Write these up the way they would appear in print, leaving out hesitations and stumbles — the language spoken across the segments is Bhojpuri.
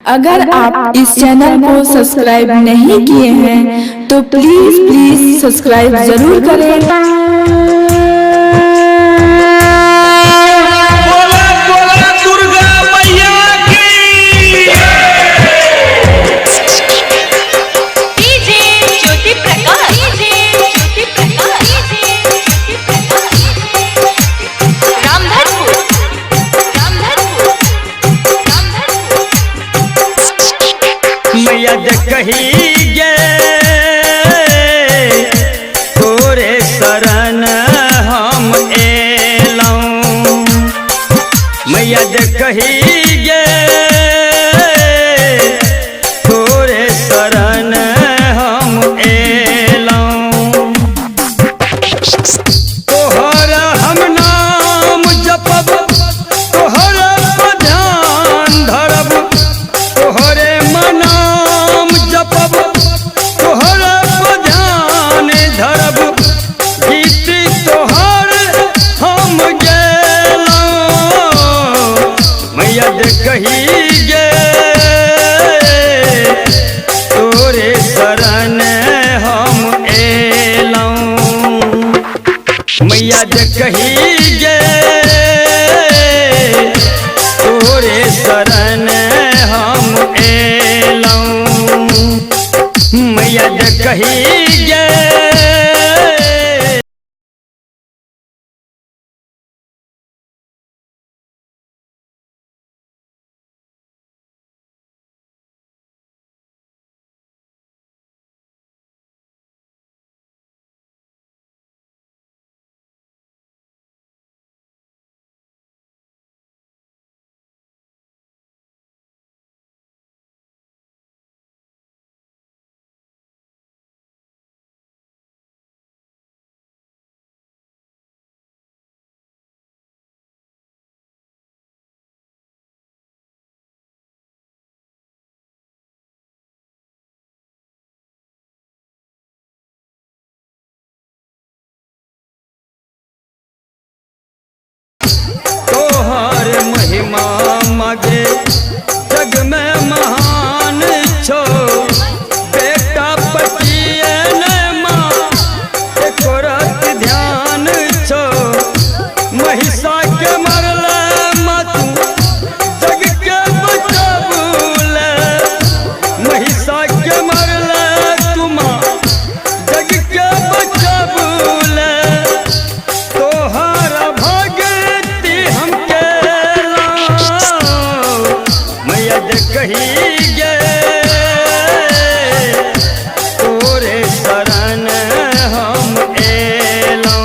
अगर आप इस चैनल को सब्सक्राइब नहीं किए हैं तो प्लीज सब्सक्राइब जरूर करें। मैया कही गे तोरे शरण हम एलौं, मैया कही गे तोरे शरण हम एलौं। तोहर हम नाम जपब, तोहर पर ध्यान धरब, तोहरे मना तोहर पर ध्यान धरब, गीत तोहर हम गेलौं। मैया कही गे तोरे शरण हम एलौं, मैया कही गे तोरे शरण हम एलौं, मैया कही गे। तोहर महिमा मगे जग में महान छो, बेटा पतिए न माँ एको रत ध्यान छो। महिषा के मरले मत जग के बचबुले, महिषा के मरले तुम जग के बचबुले। तोहर कही गे तोरे शरण हम एलौं।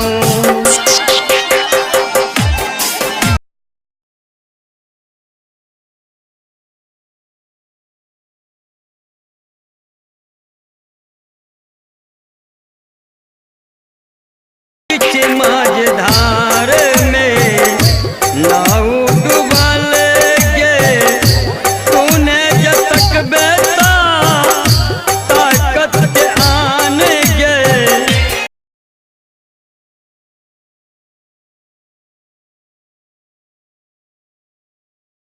माझधार में नाव डूबल गे, तूने जतक बेटा ताकत के आन गे।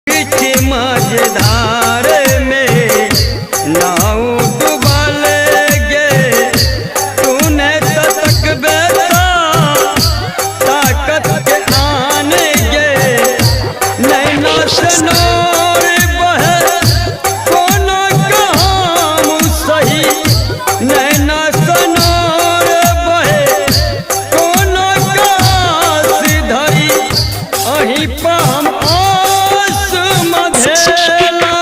बीच माझधार में नाव डूबल गे, तूने जतक बेटा ताकत के आन गे। नैना से नोर बहे कोनो काम सही, नैना से नोर बहे कोनो कास धरी, अहीं पर हम आस मधेला।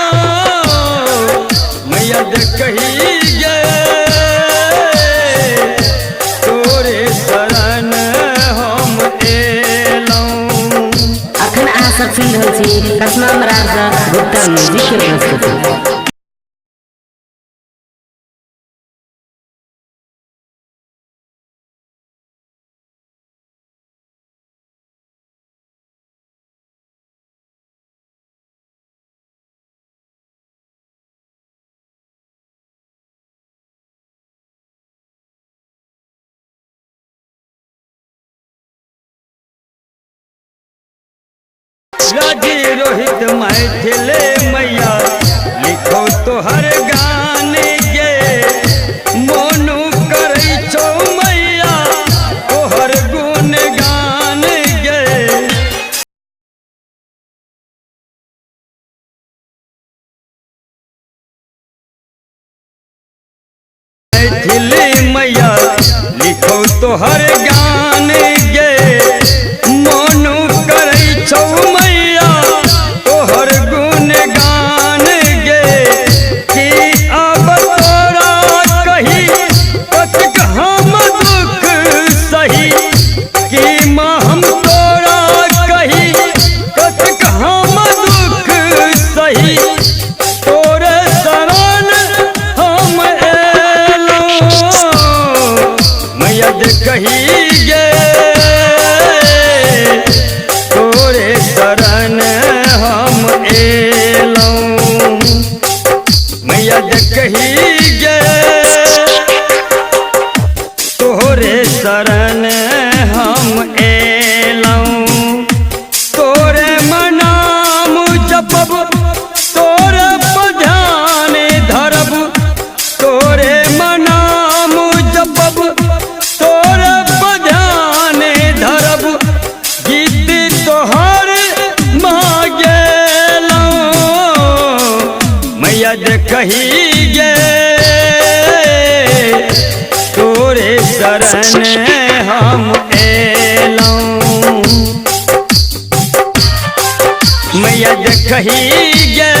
मैया कही गे तोरे शरण हम एलौं। अखन अहाँ सब सुनि रहल छी कसमा महाराज गुप्ता म्यूजिक के प्रस्तुति। राजी रोहित मैथिले मैया लिख तोहर गान गे मोनू करै छौ मैया तोहर गुण गान गे कि अब तोरा कही कतक हम दुख सही कि माँ हम तोरा कही कतक हम दुख सही तोरे शरण हम एलौं मैया कही गे तोरे शरण हम एलौं मैया कही गे तोरे शरण हम एलौं तोरे मनाम जपब तोरे ध्यान धरब तोरे मनाम जपब तोरे ध्यान धरब गीत तोहर मांगेलौं मैया कही गे तोरे शरण हम एलौं मैया कही गे